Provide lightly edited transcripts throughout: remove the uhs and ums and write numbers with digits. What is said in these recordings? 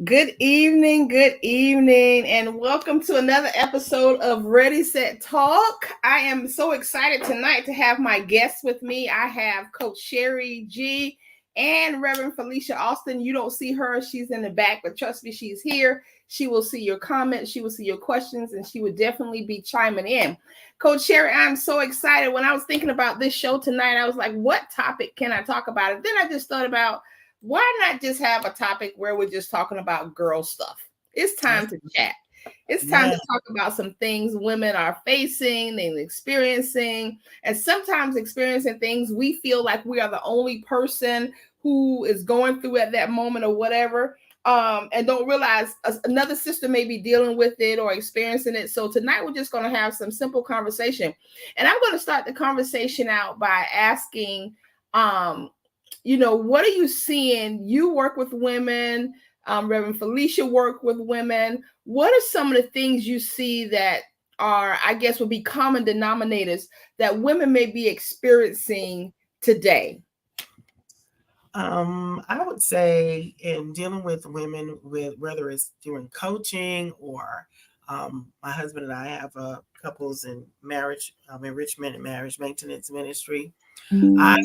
good evening, and welcome to another episode of Ready, Set, Talk. I am so excited tonight to have my guests with me. I have Coach Sherry G and Reverend Felicia Austin. You don't see her, she's in the back, but trust me, she's here. She will see your comments, she will see your questions, and she would definitely be chiming in. Coach Sherry, I'm so excited. When I was thinking about this show tonight, I was like, what topic can I talk about? And then I just thought about, why not just have a topic where we're just talking about girl stuff? It's time to chat. It's time to talk about some things women are facing and experiencing, and sometimes experiencing things we feel like we are the only person who is going through at that moment or whatever, and don't realize another sister may be dealing with it or experiencing it. So tonight we're just going to have some simple conversation, and I'm going to start the conversation out by asking, what are you seeing? You work with women, Reverend Felicia work with women. What are some of the things you see that are, I guess, would be common denominators that women may be experiencing today? I would say in dealing with women, with whether it's doing coaching or my husband and I have couples in marriage, enrichment and marriage maintenance ministry. I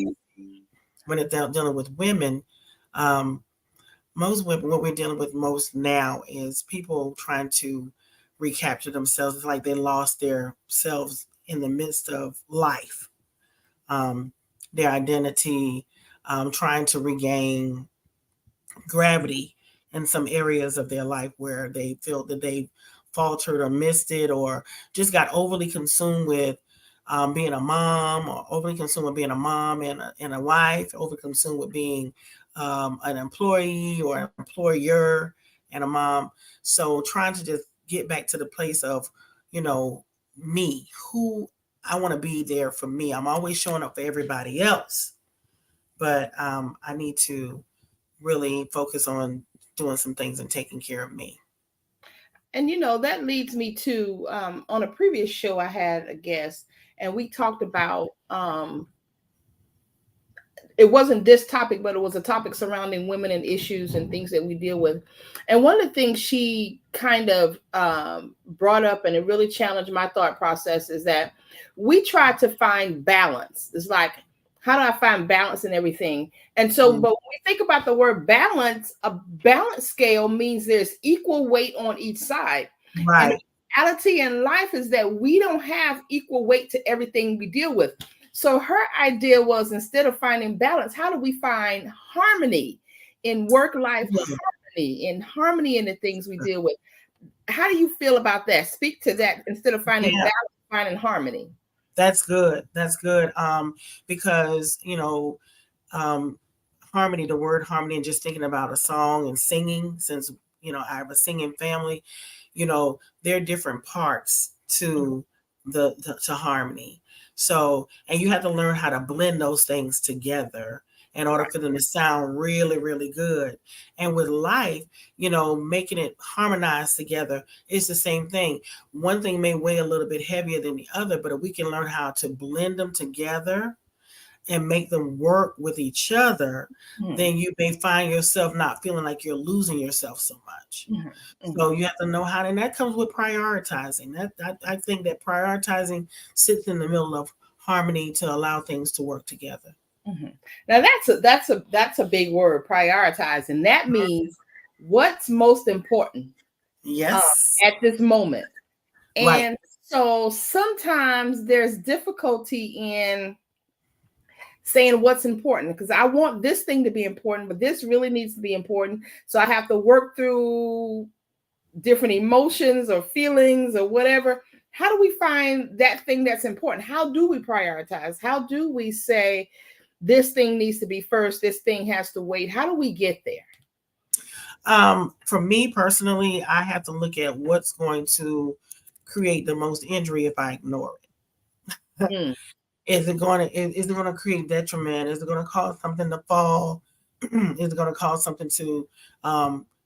when it's dealing with women, most women, what we're dealing with most now is people trying to recapture themselves. It's like they lost their selves in the midst of life, their identity, trying to regain gravity in some areas of their life where they feel that they faltered or missed it, or just got overly consumed with being a mom, or overly consumed with being a mom and a wife, over consumed with being an employee or an employer and a mom. So trying to just get back to the place of, me, who I want to be there for me. I'm always showing up for everybody else, but I need to really focus on doing some things and taking care of me. And that leads me to, on a previous show I had a guest, and we talked about, it wasn't this topic, but it was a topic surrounding women and issues and things that we deal with. And one of the things she kind of brought up, and it really challenged my thought process, is that we try to find balance. It's like, how do I find balance in everything? And so, but when we think about the word balance, a balance scale means there's equal weight on each side. Right. And the reality in life is that we don't have equal weight to everything we deal with. So her idea was, instead of finding balance, how do we find harmony in work life, harmony in the things we deal with? How do you feel about that? Speak to that. Instead of finding balance, finding harmony. That's good. That's good. Because harmony, the word harmony, and just thinking about a song and singing, since I have a singing family, there are different parts to to harmony. So, and you have to learn how to blend those things together in order for them to sound really, really good. And with life, making it harmonized together is the same thing. One thing may weigh a little bit heavier than the other, but if we can learn how to blend them together and make them work with each other, then you may find yourself not feeling like you're losing yourself so much. So you have to know how, and that comes with prioritizing. I think that prioritizing sits in the middle of harmony to allow things to work together. Now that's a big word, prioritizing. That means what's most important, yes, at this moment. And right. so sometimes there's difficulty in saying what's important, because I want this thing to be important, but this really needs to be important. So I have to work through different emotions or feelings or whatever. How do we find that thing that's important? How do we prioritize? How do we say this thing needs to be first, this thing has to wait? How do we get there? For me personally, I have to look at what's going to create the most injury if I ignore it. Is it going to create detriment? Is it going to cause something to fall? Is it going to cause something to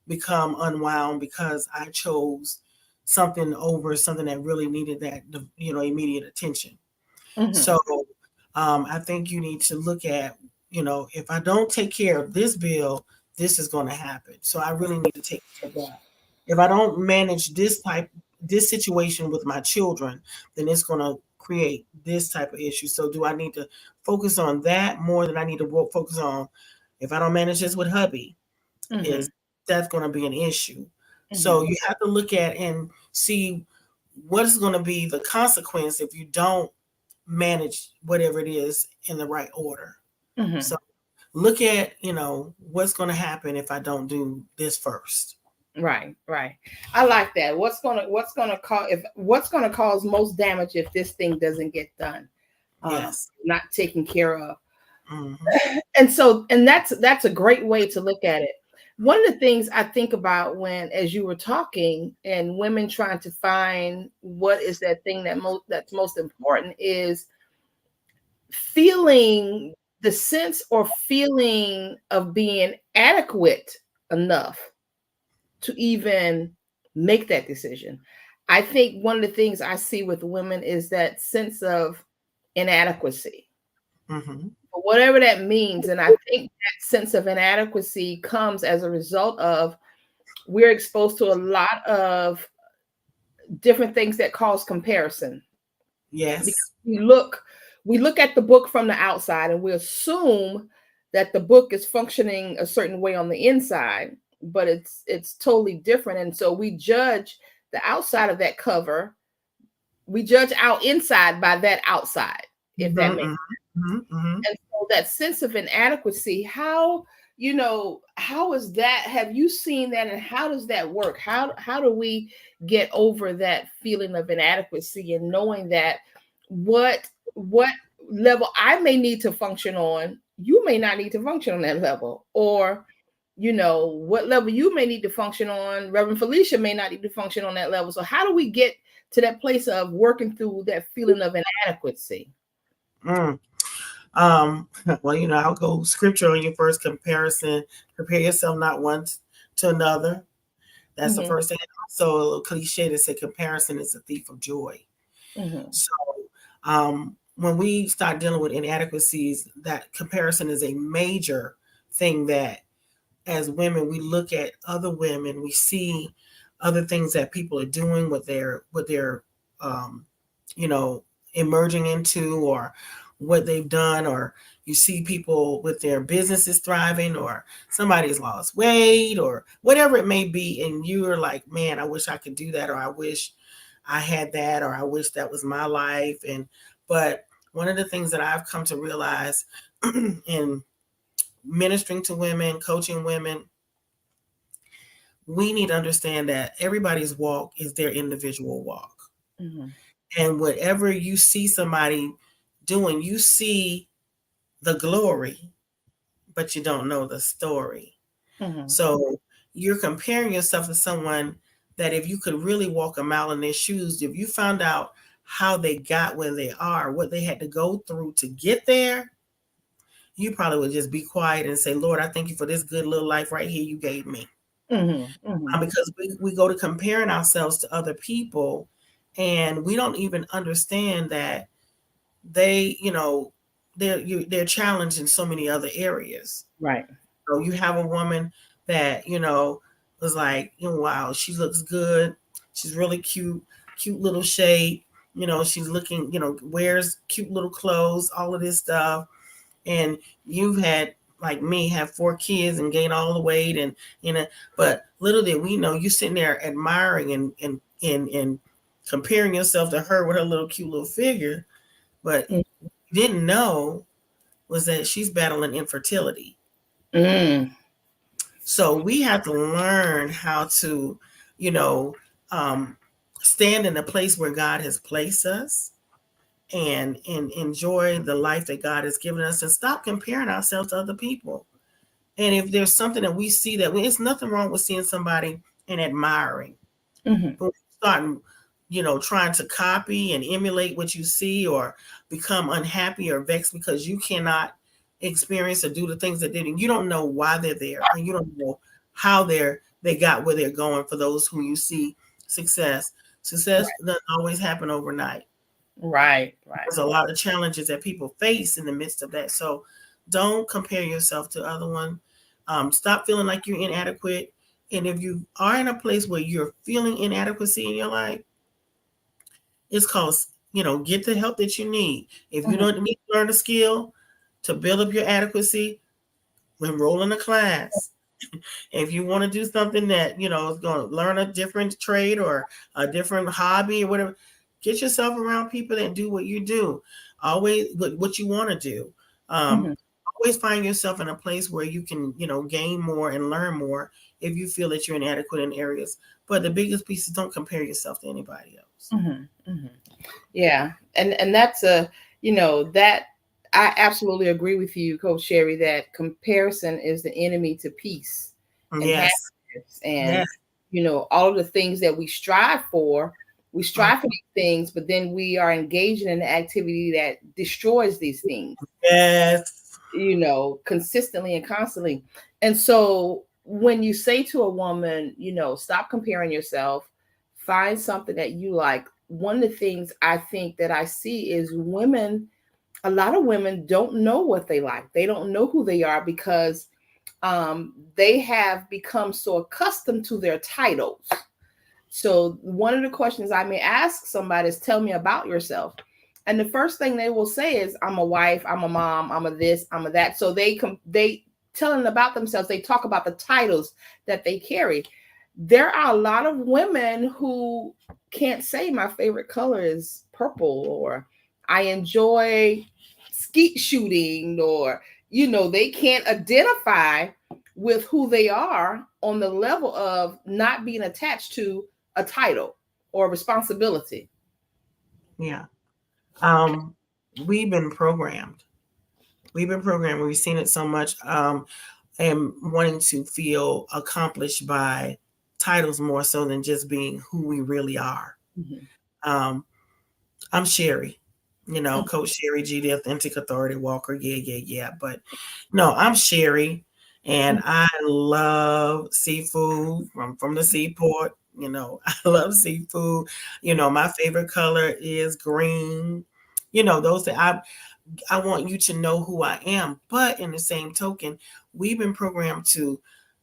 become unwound because I chose something over something that really needed that immediate attention? So I think you need to look at, if I don't take care of this bill, this is going to happen. So I really need to take care of that. If I don't manage this situation with my children, then it's going to create this type of issue. So do I need to focus on that more than I need to focus on if I don't manage this with hubby? Mm-hmm. Is that's going to be an issue. So Mm-hmm. you have to look at and see what is going to be the consequence if you don't manage whatever it is in the right order. Mm-hmm. So look at, what's going to happen if I don't do this first. Right, right. I like that. What's gonna cause most damage if this thing doesn't get done, Yes. not taken care of. Mm-hmm. And that's a great way to look at it. One of the things I think about as you were talking, and women trying to find what is that thing that's most important is feeling the sense or feeling of being adequate enough to even make that decision. I think one of the things I see with women is that sense of inadequacy, Mm-hmm. whatever that means. And I think that sense of inadequacy comes as a result of we're exposed to a lot of different things that cause comparison. Yes. Because we look at the book from the outside and we assume that the book is functioning a certain way on the inside, but it's totally different. And so we judge the outside of that cover. We judge our inside by that outside, if that makes sense. Mm-hmm. Mm-hmm. And so that sense of inadequacy, how is that? Have you seen that, and how does that work? How do we get over that feeling of inadequacy and knowing that what level I may need to function on, you may not need to function on that level, or what level you may need to function on, Reverend Felicia may not need to function on that level. So how do we get to that place of working through that feeling of inadequacy? Well, I'll go scripture on your first comparison. Prepare yourself not one to another. That's the first thing. So a little cliche to say comparison is a thief of joy. Mm-hmm. So when we start dealing with inadequacies, that comparison is a major thing that as women, we look at other women, we see other things that people are doing, what they're emerging into, or what they've done, or you see people with their businesses thriving, or somebody's lost weight, or whatever it may be, and you're like, man, I wish I could do that, or I wish I had that, or I wish that was my life. But one of the things that I've come to realize in ministering to women, coaching women, we need to understand that everybody's walk is their individual walk. Mm-hmm. And whatever you see somebody doing, you see the glory, but you don't know the story. Mm-hmm. So you're comparing yourself to someone that if you could really walk a mile in their shoes, if you found out how they got where they are, what they had to go through to get there, you probably would just be quiet and say, Lord, I thank you for this good little life right here you gave me. Mm-hmm. Mm-hmm. Because we go to comparing ourselves to other people, and we don't even understand that they're challenged in so many other areas. Right. So you have a woman that, was like, wow, she looks good. She's really cute little shape. She's looking, wears cute little clothes, all of this stuff. And you've had, like me, have 4 kids and gain all the weight, and but little did we know, you sitting there admiring and comparing yourself to her with her little cute little figure, but you didn't know was that she's battling infertility. So we have to learn how to, stand in a place where God has placed us, and enjoy the life that God has given us, and stop comparing ourselves to other people. And if there's something that we see it's nothing wrong with seeing somebody and admiring. Mm-hmm. But starting, trying to copy and emulate what you see, or become unhappy or vexed because you cannot experience or do the things that they do. You don't know why they're there, and you don't know how they got where they're going. For those who you see success doesn't always happen overnight. Right. There's a lot of challenges that people face in the midst of that. So don't compare yourself to other one. Stop feeling like you're inadequate. And if you are in a place where you're feeling inadequacy in your life, it's called, get the help that you need. If you don't need to learn a skill to build up your adequacy, enroll in a class. If you want to do something that, is going to learn a different trade or a different hobby or whatever, get yourself around people that do what you do. Always what you want to do. Always find yourself in a place where you can, gain more and learn more if you feel that you're inadequate in areas. But the biggest piece is don't compare yourself to anybody else. Yeah. And that's that I absolutely agree with you, Coach Sherry, that comparison is the enemy to peace and happiness. And, all of the things that we strive for these things, but then we are engaging in an activity that destroys these things. Yes. Consistently and constantly. And so when you say to a woman, stop comparing yourself, find something that you like. One of the things I think that I see is a lot of women don't know what they like. They don't know who they are because they have become so accustomed to their titles. So one of the questions I may ask somebody is, tell me about yourself. And the first thing they will say is, I'm a wife, I'm a mom, I'm a this, I'm a that. So they telling about themselves, they talk about the titles that they carry. There are a lot of women who can't say my favorite color is purple, or I enjoy skeet shooting, or, they can't identify with who they are on the level of not being attached to a title or responsibility. Yeah. We've been programmed. We've seen it so much. And wanting to feel accomplished by titles more so than just being who we really are. I'm Sherry, Coach Sherry G, the Authentic Authority Walker. Yeah. But no, I'm Sherry, and I love seafood from the seaport. I love seafood. My favorite color is green. Those that I want you to know who I am. But in the same token, we've been programmed to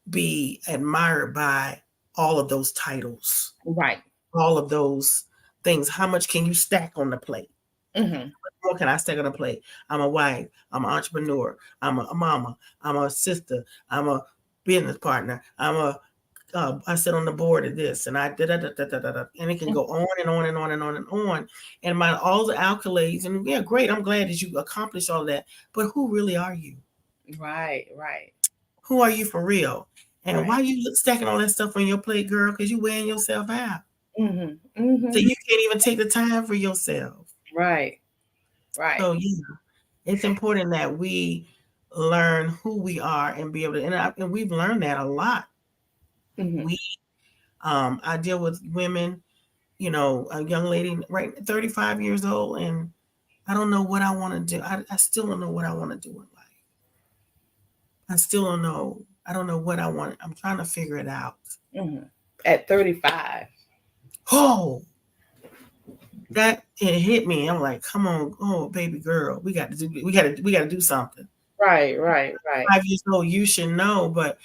be admired by all of those titles. Right. All of those things. How much can you stack on the plate? What can I stack on the plate? I'm a wife. I'm an entrepreneur. I'm a mama. I'm a sister. I'm a business partner. I sit on the board of this, and I and it can go on and on and on and on and on. And all the accolades, and yeah, great. I'm glad that you accomplished all that. But who really are you? Right. Who are you for real? And why are you stacking all that stuff on your plate, girl? Because you're wearing yourself out. So you can't even take the time for yourself. Right. So yeah, it's important that we learn who we are and be able to, and we've learned that a lot. I deal with women, a young lady, right, 35 years old, and I don't know what I want to do. I still don't know what I want to do in life. I still don't know. I don't know what I want. I'm trying to figure it out. At 35. Oh, that it hit me. I'm like, come on, oh baby girl, we got to do something. Right. 5 years old, you should know. But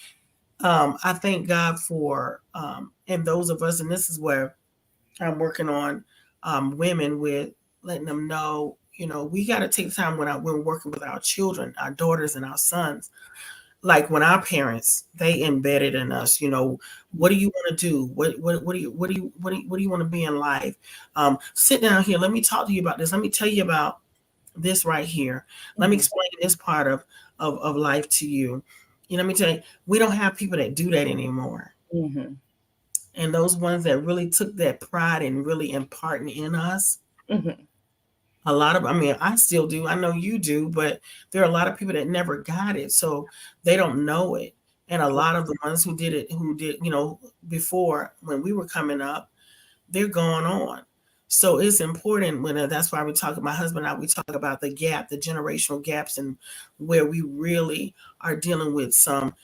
I thank God for and those of us, and this is where I'm working on women with letting them know, we got to take time when we're working with our children, our daughters and our sons. Like when our parents, they embedded in us, what do you want to do? What do you want to be in life? Sit down here. Let me talk to you about this. Let me tell you about this right here. Let me explain this part of life to you. Let me tell you, we don't have people that do that anymore. And those ones that really took that pride and really imparting in us. A lot of, I still do. I know you do, but there are a lot of people that never got it. So they don't know it. And a lot of the ones who did, before when we were coming up, they're going on. So it's important that's why my husband and I, we talk about the gap, the generational gaps, and where we really are dealing with some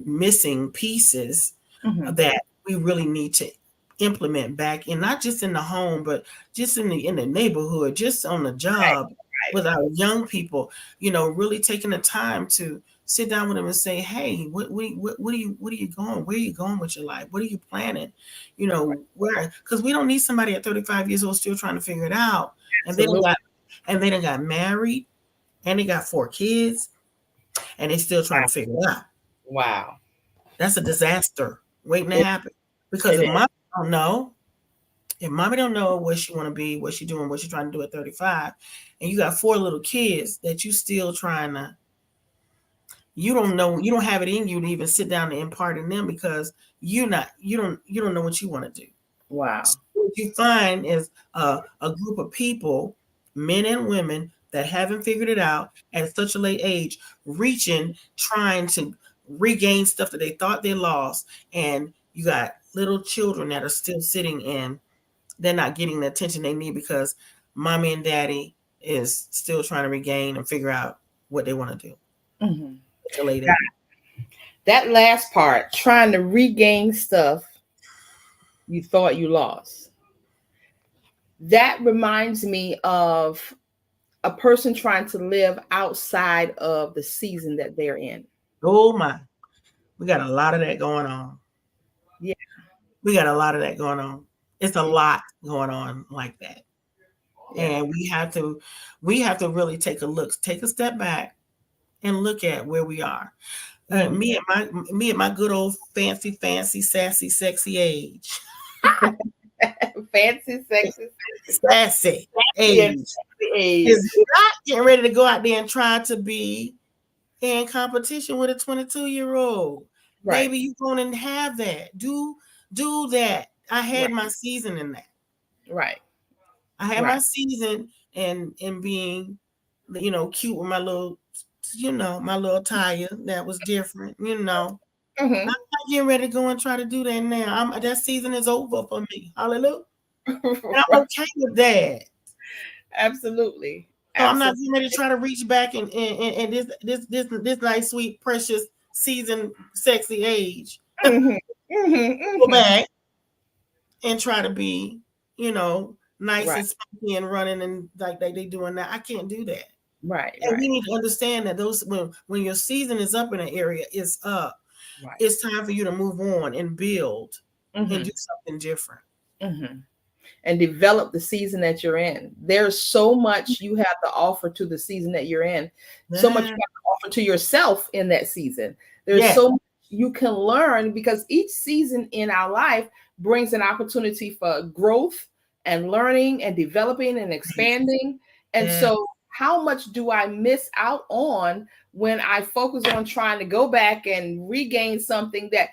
missing pieces that we really need to implement back in, not just in the home, but just in the neighborhood, just on the job with our young people, really taking the time to sit down with them and say, hey, what are you going? Where are you going with your life? What are you planning? You Right. know, where, because we don't need somebody at 35 years old still trying to figure it out. And they done Absolutely. got married and they got 4 kids and they still trying Wow. to figure it out. Wow. That's a disaster waiting to It, happen. Because it if is. mommy don't know, if mommy don't know what she want to be, what she doing, what she trying to do at 35, and you got 4 little kids that you still trying to, you don't know, you don't have it in you to even sit down and impart in them because you don't know what you want to do. Wow. So what you find is a group of people, men and women, that haven't figured it out at such a late age, reaching, trying to regain stuff that they thought they lost. And you got little children that are still sitting in, they're not getting the attention they need because mommy and daddy is still trying to regain and figure out what they want to do. Mhm. Such a late age. That last part, trying to regain stuff you thought you lost. That reminds me of a person trying to live outside of the season that they're in. Oh my, we got a lot of that going on. Yeah. We got a lot of that going on. It's a lot going on like that. Yeah. And we have to really take a look, take a step back and look at where we are. Mhm. Me at my good old fancy, sassy, sexy age. Fancy, sexy, Sassy sexy, age age. is not getting ready to go out there and try to be in competition with a 22-year-old. Right. Baby, you gonna have that. Do that. I Right. had my season in that. Right. I had Right. my season in being, cute with my little, my little attire that was different. I'm Hmm. not getting ready to go and try to do that now. That season is over for me. Hallelujah. And I'm okay with that. Absolutely. So I'm not Absolutely. getting ready to try to reach back and this nice, sweet, precious season, sexy age. Hmm. Hmm. Go Hmm. back and try to be, you know, nice Right. and spunky and running and like they doing now. I can't do that. Right. And Right. we need to understand that those when your season is up in an area, it's up. Right. It's time for you to move on and build and Hmm. do something different. Hmm. And develop the season that you're in. There's so much you have to offer to the season that you're in, so much you Yeah. have to offer to yourself in that season. There's Yes. so much you can learn because each season in our life brings an opportunity for growth and learning and developing and expanding. And Yeah. so, how much do I miss out on when I focus on trying to go back and regain something that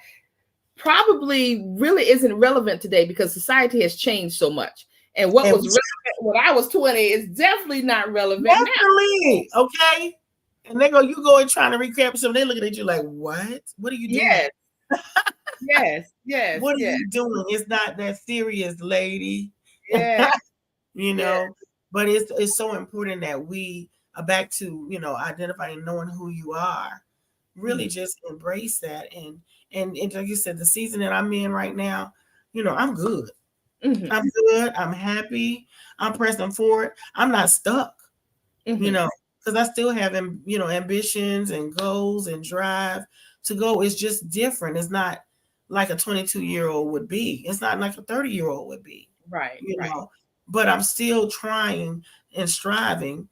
probably really isn't relevant today because society has changed so much. And what And was relevant when I was 20 is definitely not relevant now. definitely okay. And you go and trying to recap something, they looking at you like, what? What are you doing? Yes, yes, yes, What are yes, you doing? It's not that serious, lady. yes, you yes. know, but it's so important that we are back to, identifying, knowing who you are, really Mhm, just embrace that. And like you said, the season that I'm in right now, I'm good. mhm, I'm good. I'm happy. I'm pressing forward. I'm not stuck, you mhm. know, because I still have, ambitions and goals and drive to go. It's just different. It's not like a 22-year-old would be. It's not like a 30-year-old would be, Right, you right. know, but I'm still trying and striving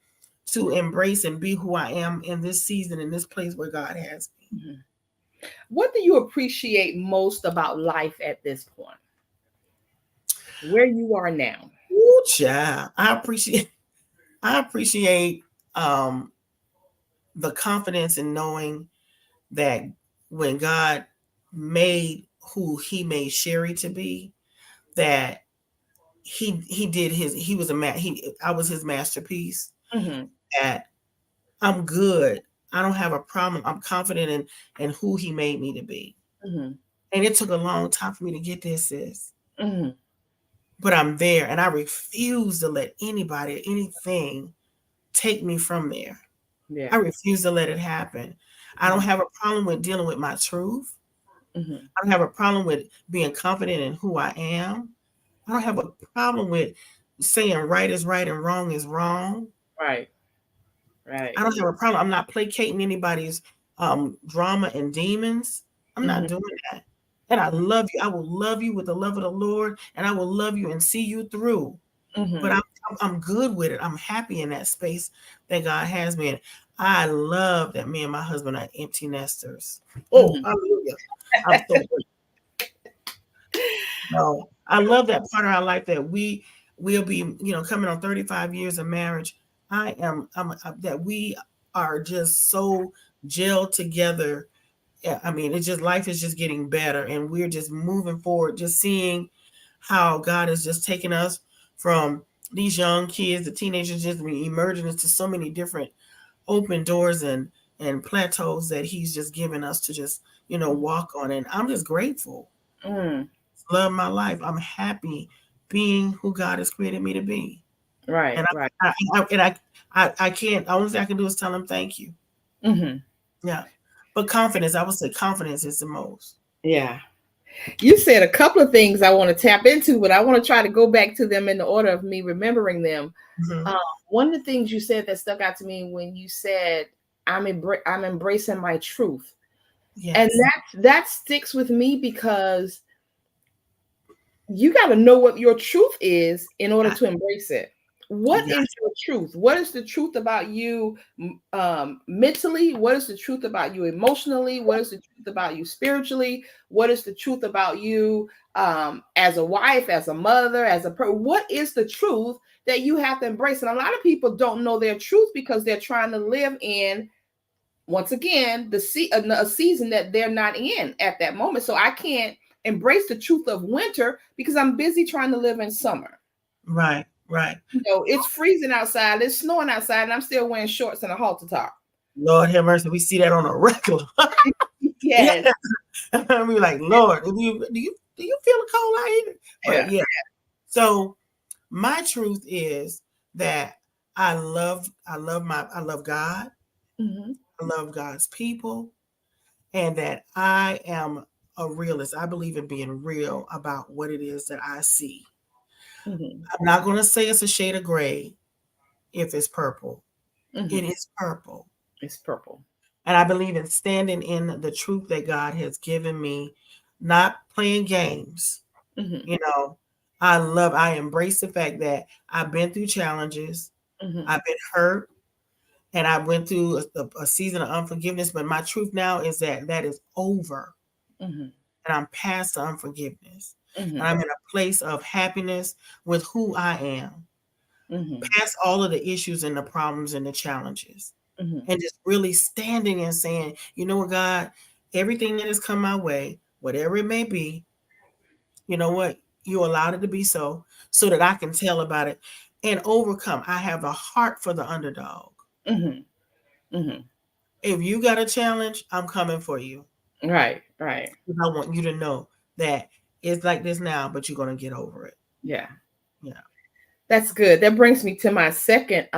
to embrace and be who I am in this season, in this place where God has me. Mhm. What do you appreciate most about life at this point? Where you are now? Ooh, child. I appreciate um the confidence in knowing that when God made who he made Sherry to be, that he did he was I was his masterpiece. Mhm, That I'm good. I don't have a problem. I'm confident in who he made me to be. mhm, And it took a long time for me to get this, sis. mhm. But I'm there and I refuse to let anybody or anything take me from there. Yeah. I refuse to let it happen. I don't Mhm, have a problem with dealing with my truth. mhm. I don't have a problem with being confident in who I am. I don't have a problem with saying right is right and wrong is wrong. Right, right. I don't have a problem. I'm not placating anybody's drama and demons. I'm not doing that. And I love you. I will love you with the love of the Lord, and I will love you and see you through. But I'm good with it. I'm happy in that space that God has me in. I love that me and my husband are empty nesters. Oh, hallelujah. I'm so no, I love that part of our life that we will be, coming on 35 years of marriage. That we are just so gelled together. Yeah, I mean, it's just life is just getting better, and we're just moving forward, just seeing how God is just taking us from these young kids, the teenagers, just emerging into so many different open doors and plateaus that He's just given us to just walk on. And I'm just grateful. Love my life. I'm happy being who God has created me to be. Right, And right. I can't. The only thing I can do is tell Him thank you. Yeah, but confidence. I would say confidence is the most. Yeah. You said a couple of things I want to tap into, but I want to try to go back to them in the order of me remembering them. One of the things you said that stuck out to me when you said, I'm embracing my truth. Yes. And that sticks with me because you got to know what your truth is in order to embrace it. What is your truth? What is the truth about you mentally? What is the truth about you emotionally? What is the truth about you spiritually? What is the truth about you as a wife, as a mother, what is the truth that you have to embrace? And a lot of people don't know their truth because they're trying to live in, once again, a season that they're not in at that moment. So I can't embrace the truth of winter because I'm busy trying to live in summer. Right. Right. It's freezing outside. It's snowing outside, and I'm still wearing shorts and a halter top. Lord have mercy. We see that on a regular. Yes. I mean, like, Lord, do you feel the cold out here? But yeah. So my truth is that I love God. I love God's people, and that I am a realist. I believe in being real about what it is that I see. I'm not going to say it's a shade of gray if it's purple. It is purple. It's purple. And I believe in standing in the truth that God has given me, not playing games. I embrace the fact that I've been through challenges. I've been hurt, and I went through a season of unforgiveness. But my truth now is that is over. And I'm past the unforgiveness. And I'm in a place of happiness with who I am. Past all of the issues and the problems and the challenges. And just really standing and saying, you know what, God, everything that has come my way, whatever it may be, you know what, you allowed it to be so that I can tell about it and overcome. I have a heart for the underdog. If you got a challenge, I'm coming for you. Right. I want you to know that it's like this now, but you're going to get over it. Yeah. That's good. That brings me to my second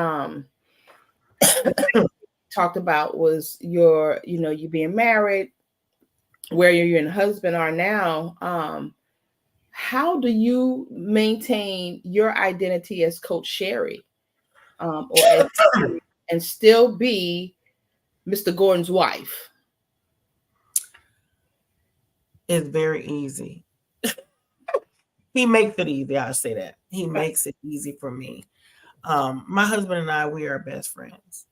talked about was you being married, where you and husband are now. How do you maintain your identity as Coach Sherry, and still be Mr. Gordon's wife? It's very easy. He makes it easy. I'll say that. He makes it easy for me. My husband and I, we are best friends.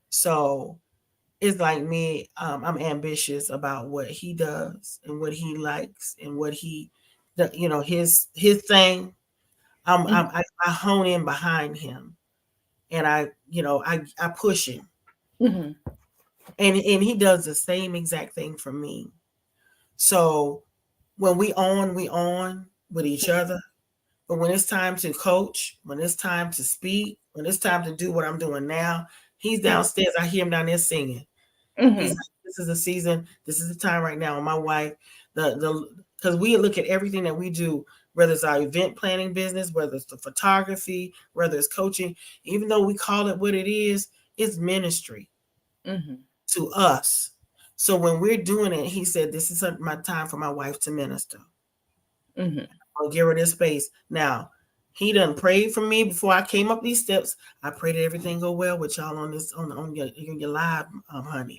So it's like me. I'm ambitious about what he does and what he likes and what his thing. I hone in behind him, and I push him, and he does the same exact thing for me. So when we on with each other, but when it's time to coach, when it's time to speak, when it's time to do what I'm doing now, he's downstairs. I hear him down there singing. He's like, this is the season. This is the time right now. And my wife, because we look at everything that we do, whether it's our event planning business, whether it's the photography, whether it's coaching, even though we call it what it is, it's ministry to us. So when we're doing it, he said, this is my time for my wife to minister. I'll give her this space. Now, He done prayed for me before I came up these steps. I pray that everything go well with y'all on this on your live, honey.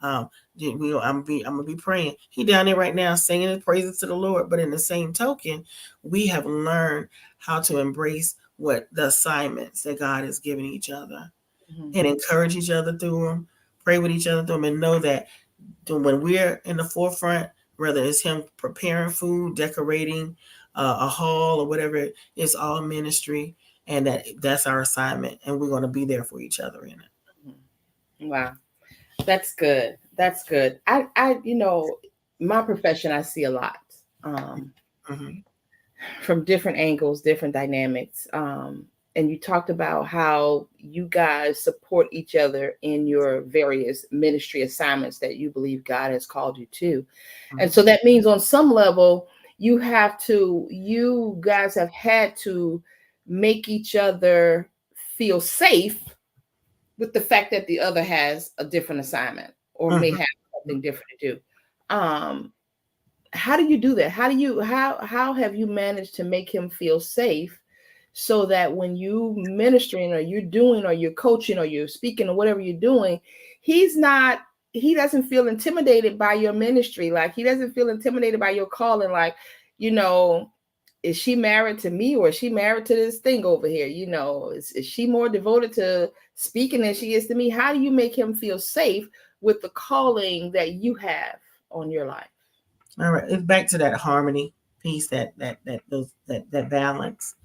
Um, I'm gonna be praying. He down there right now singing his praises to the Lord. But in the same token, we have learned how to embrace what the assignments that God has given each other, and encourage each other through them, pray with each other through them, and know that when we're in the forefront, whether it's him preparing food, decorating a hall or whatever, it's all ministry, and that's our assignment, and we're going to be there for each other in it. Wow, that's good. That's good. I, my profession, I see a lot from different angles, different dynamics. And you talked about how you guys support each other in your various ministry assignments that you believe God has called you to. And so that means on some level, you guys have had to make each other feel safe with the fact that the other has a different assignment or may have something different to do. How do you do that? How have you managed to make him feel safe so that when you ministering or you're doing or you're coaching or you're speaking or whatever you're doing, he doesn't feel intimidated by your ministry. Like he doesn't feel intimidated by your calling. Like, is she married to me or is she married to this thing over here? Is she more devoted to speaking than she is to me? How do you make him feel safe with the calling that you have on your life? All right, it's back to that harmony piece, that balance.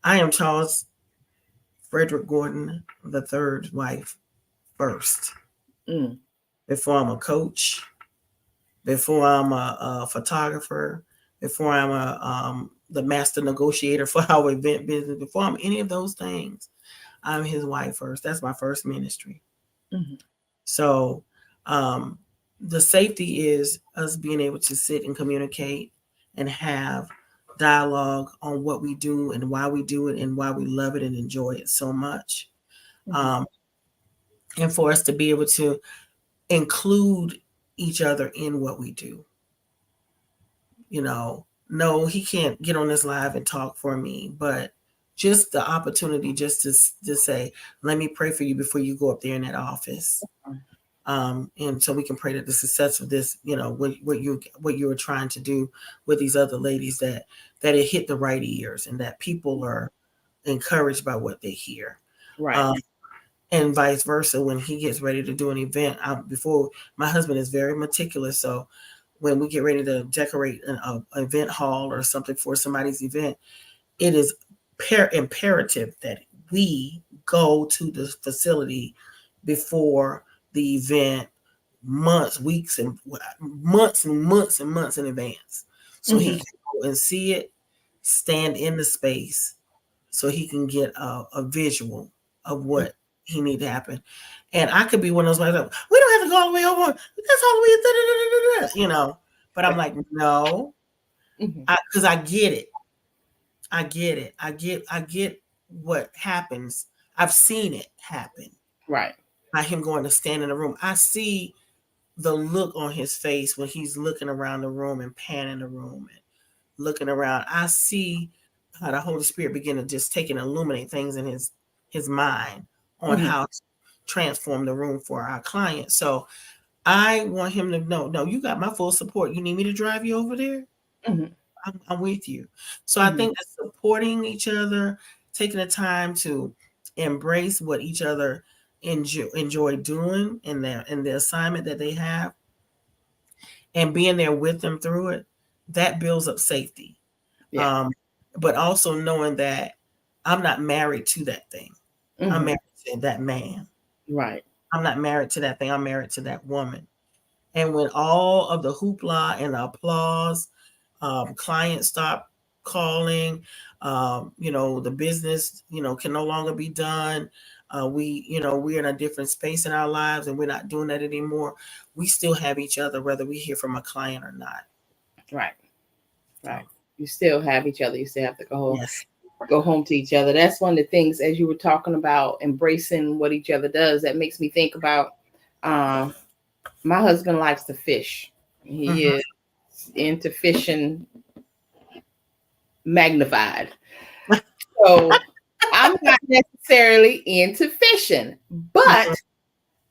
I am Charles Frederick Gordon III's wife first. Before I'm a coach, before I'm a photographer, before I'm the master negotiator for our event business, before I'm any of those things, I'm his wife first. That's my first ministry. So the safety is us being able to sit and communicate and have dialogue on what we do and why we do it and why we love it and enjoy it so much. And for us to be able to include each other in what we do. No, he can't get on this live and talk for me, but just the opportunity just to say, let me pray for you before you go up there in that office. And so we can pray that the success of this, what you were trying to do with these other ladies, that it hit the right ears and that people are encouraged by what they hear. Right. And vice versa, when he gets ready to do an event, before, my husband is very meticulous. So when we get ready to decorate an event hall or something for somebody's event, it is imperative that we go to the facility before the event, weeks and months in advance, so he can go and see it, stand in the space, so he can get a visual of what he need to happen. And I could be one of those like, we don't have to go all the way over. That's all the way, But I'm like, no, because I get it. I get what happens. I've seen it happen. Right. By him going to stand in the room. I see the look on his face when he's looking around the room and panning the room and looking around. I see how the Holy Spirit begin to just take and illuminate things in his mind on how to transform the room for our client. So I want him to know, no, you got my full support. You need me to drive you over there? I'm with you. So I think that supporting each other, taking the time to embrace what each other enjoy doing in the assignment that they have, and being there with them through it, that builds up safety. But also knowing that I'm not married to that thing. I'm married to that man. Right. I'm not married to that thing. I'm married to that woman. And when all of the hoopla and the applause, clients stop calling, the business, can no longer be done. We're in a different space in our lives and we're not doing that anymore. We still have each other, whether we hear from a client or not. Right. You still have each other. You still have to go home to each other. That's one of the things, as you were talking about embracing what each other does, that makes me think about, my husband likes to fish. He is into fishing magnified. So I'm not necessarily into fishing, but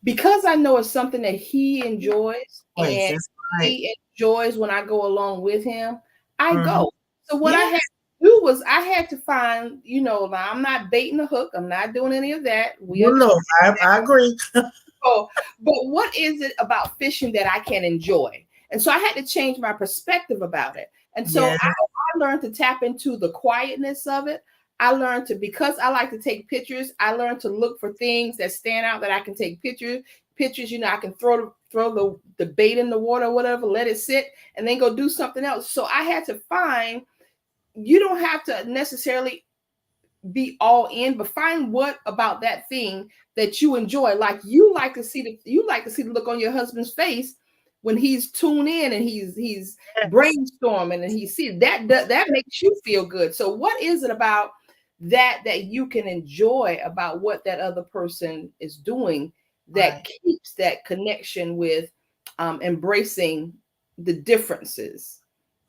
because I know it's something that he enjoys Yes, and that's right. he enjoys when I go along with him, I Mhm. go. So what I had Yes. to do was I had to find, now I'm not baiting the hook. I'm not doing any of that. We No, understand. no, I agree. So, but what is it about fishing that I can enjoy? And so I had to change my perspective about it. And so Yeah, I learned to tap into the quietness of it. I learned to, because I like to take pictures, I learned to look for things that stand out that I can take pictures. Pictures, I can throw the bait in the water or whatever, let it sit, and then go do something else. So I had to find, you don't have to necessarily be all in, but find what about that thing that you enjoy. Like you like to see the look on your husband's face when he's tuned in and he's yes, brainstorming and he sees that makes you feel good. So what is it about that you can enjoy about what that other person is doing that right. keeps that connection with embracing the differences?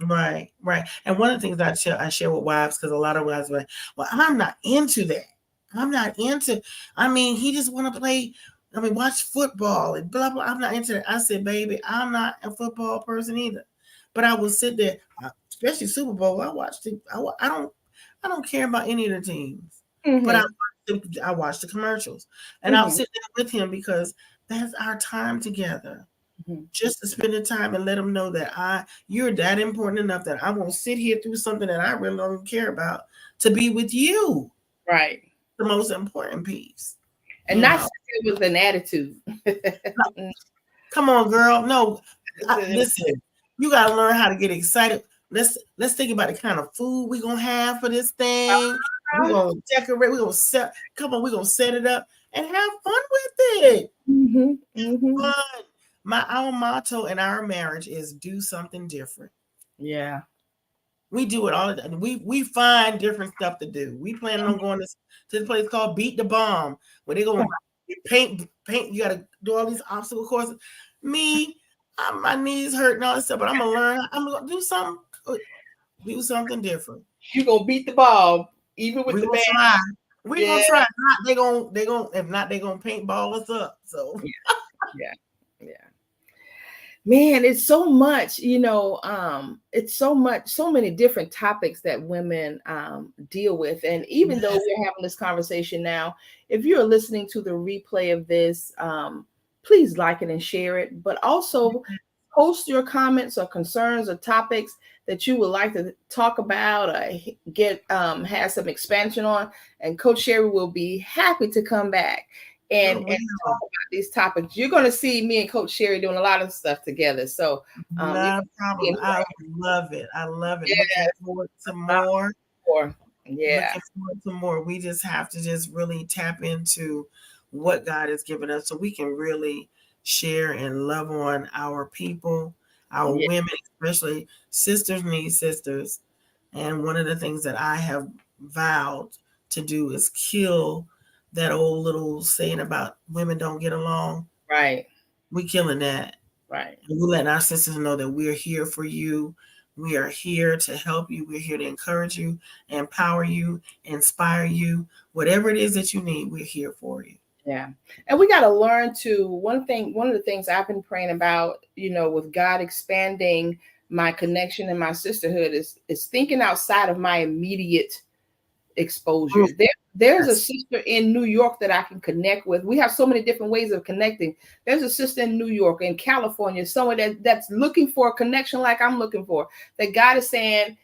Right, right. And one of the things I share with wives, because a lot of wives are like, well, I'm not into that. I'm not into, I mean, he just want to play, I mean, watch football and blah, blah. I'm not into that. I said, baby, I'm not a football person either. But I will sit there, especially Super Bowl. I don't care about any of the teams. But Mm-hmm. I watch the commercials. And I'll Mm-hmm. sit there with him because that's our time together, Mm-hmm. just to spend the time and let them know that you're that important enough that I won't sit here through something that I really don't care about to be with you. Right. The most important piece, And you not know. sit with an attitude. No, come on, girl. No, listen. You gotta learn how to get excited. Let's think about the kind of food we're gonna have for this thing. We're gonna decorate. We're gonna set. Come on, we're gonna set it up and have fun with it. Mhm, mhm. Fun. Our motto in our marriage is do something different. Yeah. We do it all the time. We find different stuff to do. We planning on going to this place called Beat the Bomb, where they're gonna paint. You gotta do all these obstacle courses. Me, my knees hurt and all this stuff, but I'm gonna learn. I'm gonna do something different. You gonna beat the ball, even with We're the gonna bad. try. We're Yeah, gonna try. If not, they gonna if not, they're gonna paintball us up. So yeah, yeah, yeah. Man, it's so much, it's so much, so many different topics that women deal with. And even though yes, we're having this conversation now, if you're listening to the replay of this, please like it and share it. But also post your comments or concerns or topics that you would like to talk about or get have some expansion on. And Coach Sherry will be happy to come back and sure will. talk about these topics. You're going to see me and Coach Sherry doing a lot of stuff together. So you're Not a problem. going I love it. I love it. Looking yeah, forward to more. more. Yeah, Looking forward to more. We just have to just really tap into what God has given us so we can really share and love on our people, our yeah, women, especially sisters need sisters. And one of the things that I have vowed to do is kill that old little saying about women don't get along. right, We killing that. right. And we letting our sisters know that we're here for you. We are here to help you. We're here to encourage you, empower you, inspire you. Whatever it is that you need, we're here for you. Yeah. And we got to learn to one of the things I've been praying about, with God expanding my connection and my sisterhood is thinking outside of my immediate exposure. Mm, There's a yes. sister in New York that I can connect with. We have so many different ways of connecting. There's a sister in New York, in California, someone that's looking for a connection like I'm looking for. That God is saying,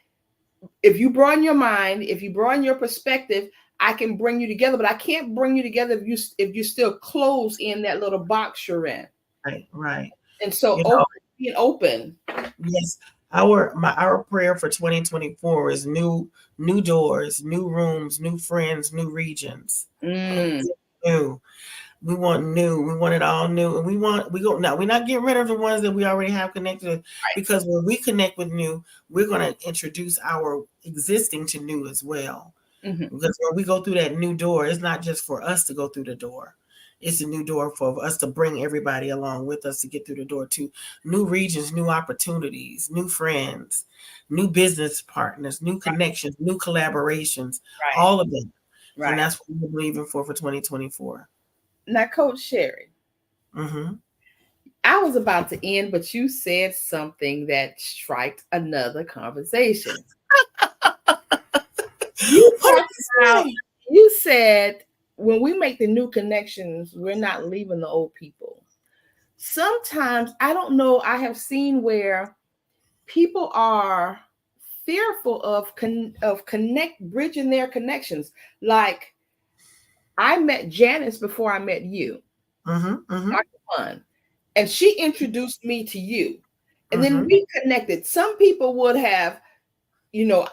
if you broaden your mind, if you broaden your perspective, I can bring you together, but I can't bring you together if you still close in that little box you're in. Right, right. And so You know, being open. yes. Our prayer for 2024 is new doors, new rooms, new friends, new regions. Mm, New. We want new. We want it all new. And we're not getting rid of the ones that we already have connected with, because when we connect with new, we're going to introduce our existing to new as well. mm-hmm. Because when we go through that new door, it's not just for us to go through the door. it's a new door for us to bring everybody along with us to get through the door to new regions, new opportunities, new friends, new business partners, new connections, new collaborations, Right. all of them. And Right. that's what we're believing for 2024. Now, Coach Sherry, Mm-hmm. I was about to end, but you said something that striked another conversation. You What did talked you about, say? you said when we make the new connections, we're not leaving the old people. Sometimes I don't know, I have seen where people are fearful of bridging their connections. Like I met Janice before I met you, Mm-hmm. Mm-hmm. Dr. Fun, and she introduced me to you. And then Mm-hmm. we connected. Some people would have, you know,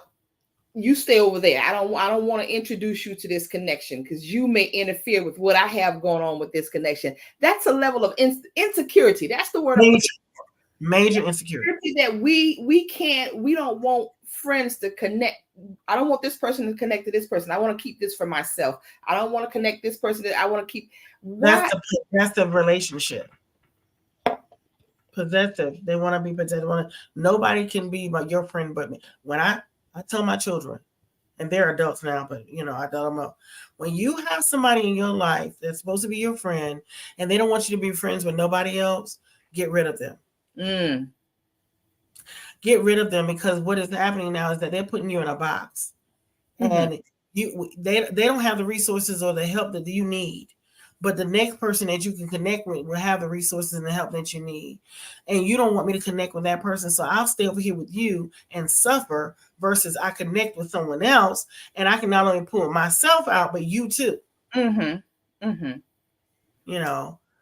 you stay over there. I don't want to introduce you to this connection because you may interfere with what I have going on with this connection. That's a level of insecurity. That's the word I'm looking Major insecurity. for. That we don't want friends to connect. I don't want this person to connect to this person. I want to keep this for myself. I don't want to connect this person that I want to keep. Why? That's the relationship. Possessive. They want to be possessive. Nobody can be your friend but me. When I tell my children, and they're adults now, but I tell them up. When you have somebody in your life that's supposed to be your friend, and they don't want you to be friends with nobody else, get rid of them. Mm. Get rid of them, because what is happening now is that they're putting you in a box, and they don't have the resources or the help that you need. But the next person that you can connect with will have the resources and the help that you need. And you don't want me to connect with that person. So I'll stay over here with you and suffer versus I connect with someone else. And I can not only pull myself out, but you too. Mm-hmm. Mm-hmm.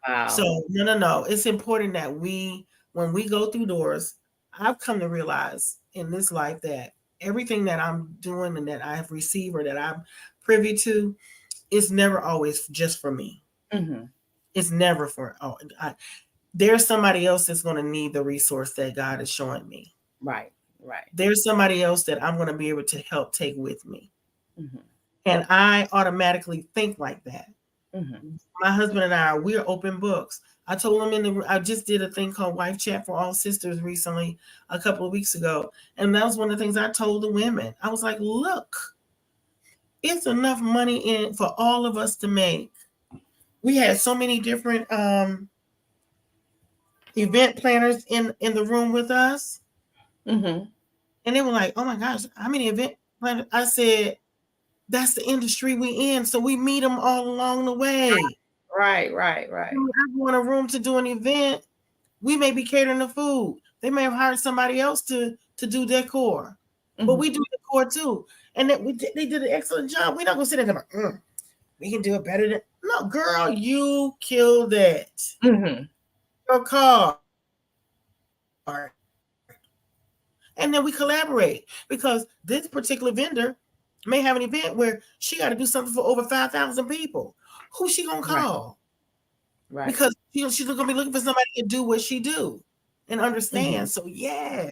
Wow. So no. It's important that when we go through doors, I've come to realize in this life that everything that I'm doing and that I have received or that I'm privy to, it's never always just for me. Mm-hmm. It's never for there's somebody else that's going to need the resource that God is showing me. Right. Right. There's somebody else that I'm going to be able to help take with me. Mm-hmm. And I automatically think like that. Mm-hmm. My husband and we're open books. I told him I just did a thing called Wife Chat for All Sisters recently, a couple of weeks ago. And that was one of the things I told the women. I was like, look, it's enough money in it for all of us to make. We had so many different event planners in the room with us. Mm-hmm. And they were like, oh my gosh, how many event planners? I said, that's the industry we in. So we meet them all along the way. Right. When I go in a room to do an event, we may be catering the food. They may have hired somebody else to do decor. Mm-hmm. But we do decor too. And they did an excellent job. We're not going to sit there and like, we can do it better than. No, girl, you killed it. Mm-hmm. Your car. And then we collaborate, because this particular vendor may have an event where she got to do something for over 5,000 people. Who's she going to call? Right. Because she's going to be looking for somebody to do what she do and understand. So yeah,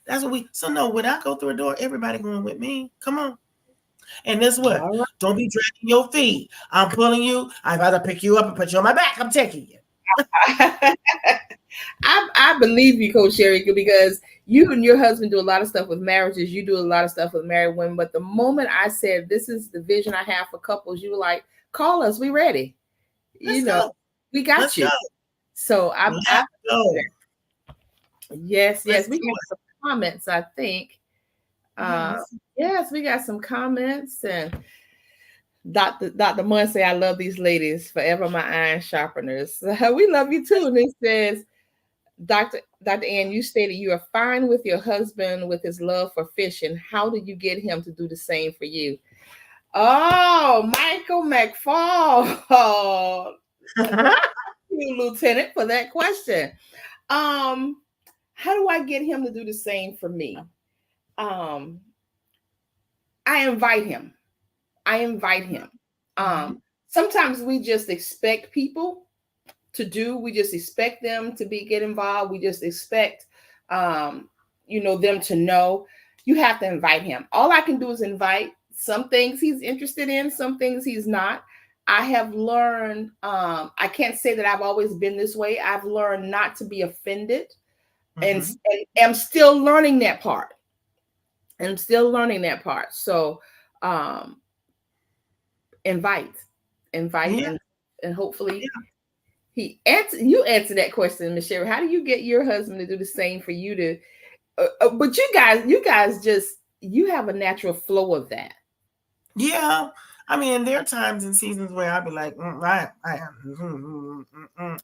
that's what so no, when I go through a door, everybody going with me. Come on. And this what? Right. Don't be dragging your feet. I'm pulling you. I'd rather pick you up and put you on my back. I'm taking you. I believe you, Coach Sherry, because you and your husband do a lot of stuff with marriages. You do a lot of stuff with married women. But the moment I said, this is the vision I have for couples, you were like, call us. We ready. Let's go. We got Let's you. Go. So go. Yes. We got some comments, I think. Yes, we got some comments. And Dr. Munn say, I love these ladies, forever my iron sharpeners. We love you too. And it says, Dr. Ann, you stated you are fine with your husband with his love for fishing. How did you get him to do the same for you? Oh, Michael McFall. Thank you, Lieutenant, for that question. How do I get him to do the same for me? I invite him. Sometimes we just expect people to do. We just expect them to get involved. We just expect, them to know. You have to invite him. All I can do is invite. Some things he's interested in, some things he's not. I have learned, I can't say that I've always been this way. I've learned not to be offended, and, Mhm. and I'm still learning that part. I'm still learning that part. So, um, invite, invite, Yeah, and hopefully yeah, you answer that question, Miss Sherry. How do you get your husband to do the same for you to, but you guys just, you have a natural flow of that. yeah. I mean, there are times and seasons where I'll be like, I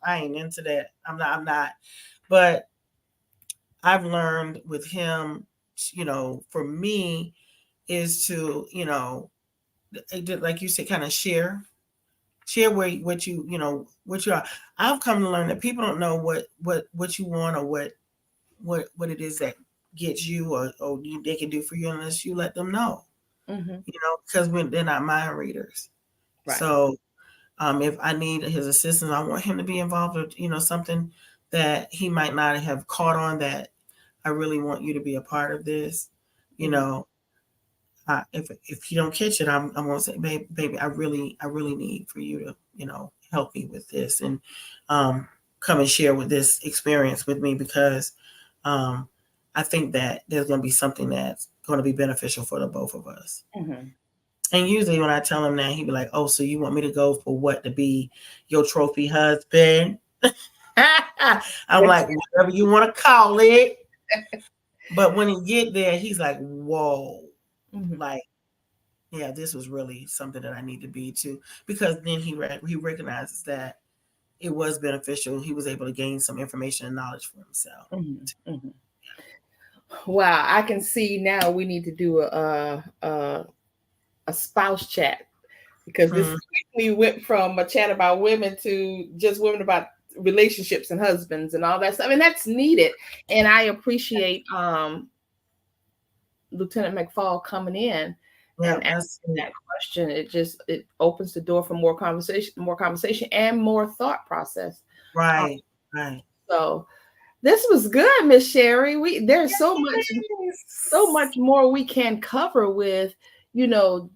ain't into that. I'm not. But I've learned with him, for me, is to, like you said, kind of share what you are. I've come to learn that people don't know what you want, or what it is that gets you, or they can do for you, unless you let them know. Hmm. Because they're not mind readers. Right. So if I need his assistance, I want him to be involved with something that he might not have caught on, that I really want you to be a part of this. You Hmm. know, if you don't catch it, I'm gonna say, baby, I really need for you to help me with this, and um, come and share with this experience with me, because um, I think that there's gonna be something that's going to be beneficial for the both of us. Hmm. And usually when I tell him that, he'd be like, "Oh, so you want me to go for what? To be your trophy husband?" I'm like, "Whatever you want to call it." But when he get there, he's like, "Whoa." Hmm. Like, yeah, this was really something that I need to be to, because then he recognizes that it was beneficial. He was able to gain some information and knowledge for himself. Hmm. Hmm. Wow, I can see now we need to do a spouse chat, because this Mm, quickly went from a chat about women to just women about relationships and husbands and all that stuff, and that's needed. And I appreciate Lieutenant McFall coming in yeah, and that's asking that question. It opens the door for more conversation, and more thought process. Um, right, right. so this was good, Miss Sherry. There's so Yes. much more we can cover with,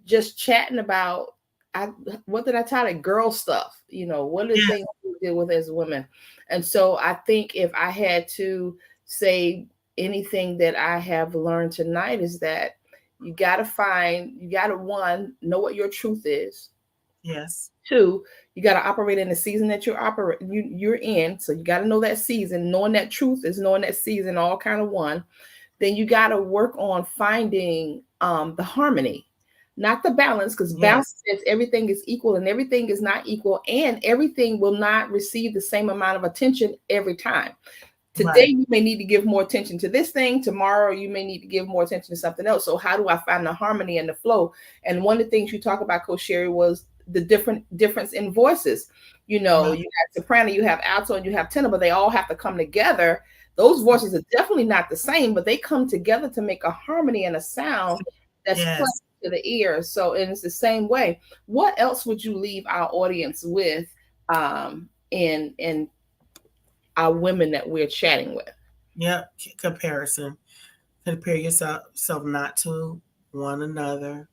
just chatting about, I what did I tell it? Girl stuff. What are the Yes, things we deal with as women? And so I think if I had to say anything that I have learned tonight, is that you gotta, one, know what your truth is. yes, Two, you got to operate in the season that you're in. So you got to know that season. Knowing that truth is knowing that season, all kind of one. Then you got to work on finding the harmony, not the balance, because balance yes, says everything is equal and everything is not equal, and everything will not receive the same amount of attention every time. Today, right. you may need to give more attention to this thing. Tomorrow, you may need to give more attention to something else. So, how do I find the harmony and the flow? And one of the things you talk about, Coach Sherry, was the difference in voices. Right. You have soprano, you have alto, and you have tenor, but they all have to come together. Those voices are definitely not the same, but they come together to make a harmony and a sound that's pleasant Yes. to the ear. So, and it's the same way. What else would you leave our audience with, in our women that we're chatting with? Yep. Comparison. Compare yourself not to one another.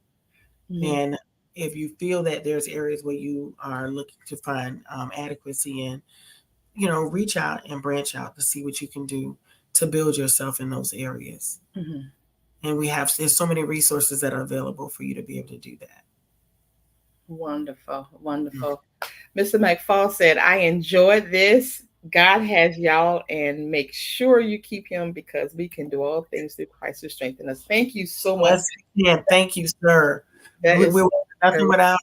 Mhm. And if you feel that there's areas where you are looking to find adequacy in, reach out and branch out to see what you can do to build yourself in those areas. Mhm. And there's so many resources that are available for you to be able to do that. Wonderful, Mm. wonderful. Mr. McFall said, I enjoyed this. God has y'all, and make sure you keep him, because we can do all things through Christ who strengthens us. Thank you so much. Yes, yeah, thank you, sir. That is We're nothing so, without.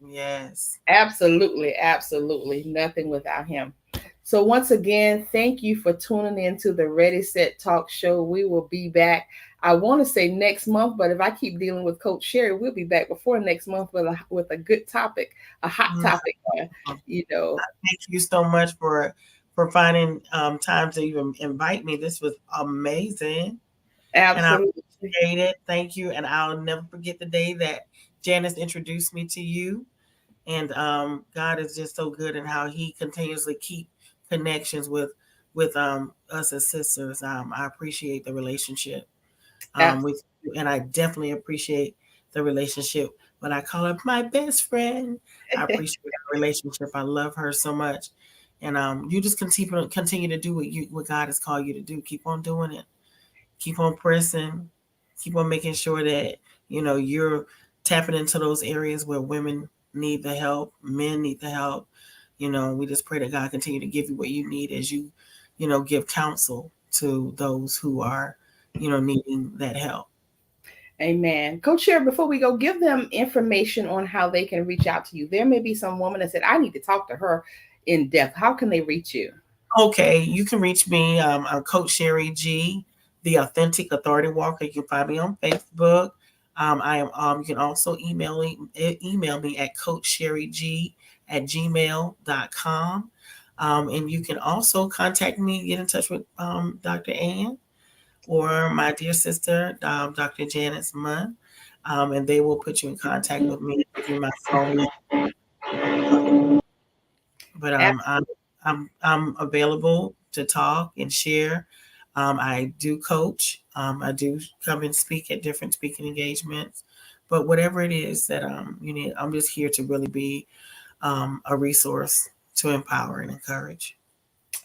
Yes. absolutely, absolutely nothing without him. So, once again, thank you for tuning in to the Ready Set Talk Show. We will be back. I want to say next month, but if I keep dealing with Coach Sherry, we'll be back before next month with a good topic, a hot Mm. topic. You know, Thank you so much for finding time to even invite me. This was amazing, and I absolutely. appreciate it. Thank you, and I'll never forget the day that Janice introduced me to you. And God is just so good, and how He continuously keep connections with us as sisters. I appreciate the relationship with you, and I definitely appreciate the relationship but I call her my best friend. I appreciate our relationship. I love her so much. And you just continue to do what God has called you to do. Keep on doing it. Keep on pressing. Keep on making sure that you're tapping into those areas where women need the help, men need the help. We just pray that God continue to give you what you need as you give counsel to those who are needing that help. Amen. Coach Sherry, before we go, give them information on how they can reach out to you. There may be some woman that said, I need to talk to her in depth. How can they reach you? Okay, you can reach me. I'm Coach Sherry G, the Authentic Authority Walker. You can find me on Facebook. I am. You can also email me at coachsherryg@gmail.com. And you can also contact me, get in touch with Dr. Ann or my dear sister, Dr. Janice Munn, and they will put you in contact with me through my phone. But I'm available to talk and share. I do coach. I do come and speak at different speaking engagements. But whatever it is that you need, I'm just here to really be a resource to empower and encourage.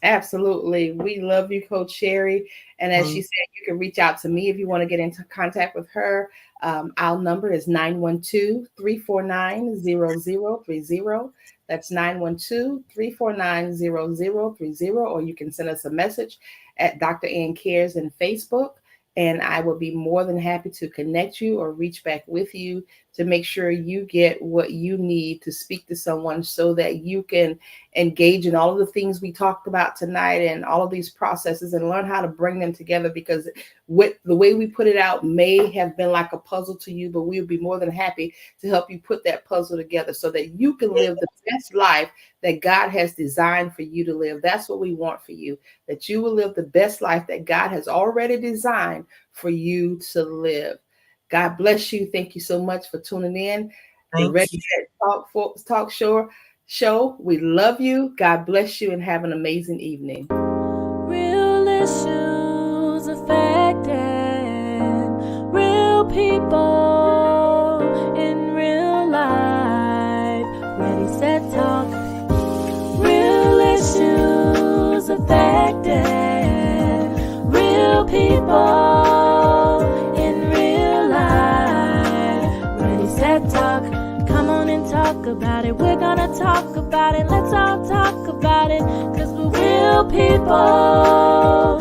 Absolutely. We love you, Coach Sherry. And as she said, you can reach out to me if you want to get into contact with her. Our number is 912-349-0030. That's 912-349-0030. Or you can send us a message at Dr. Ann Cares in Facebook. And I will be more than happy to connect you or reach back with you to make sure you get what you need to speak to someone so that you can engage in all of the things we talked about tonight and all of these processes and learn how to bring them together, because with the way we put it out may have been like a puzzle to you, but we'll be more than happy to help you put that puzzle together so that you can live the best life that God has designed for you to live. That's what we want for you, that you will live the best life that God has already designed for you to live. God bless you. Thank you so much for tuning in. The Ready Set Talk show. We love you. God bless you and have an amazing evening. Real issues affecting real people in real life. Ready, Set, Talk. Real issues affecting real people in real life. Ready, Set, Talk. Come on and talk about it. We're gonna talk about it. Let's all talk about it. 'Cause we're real people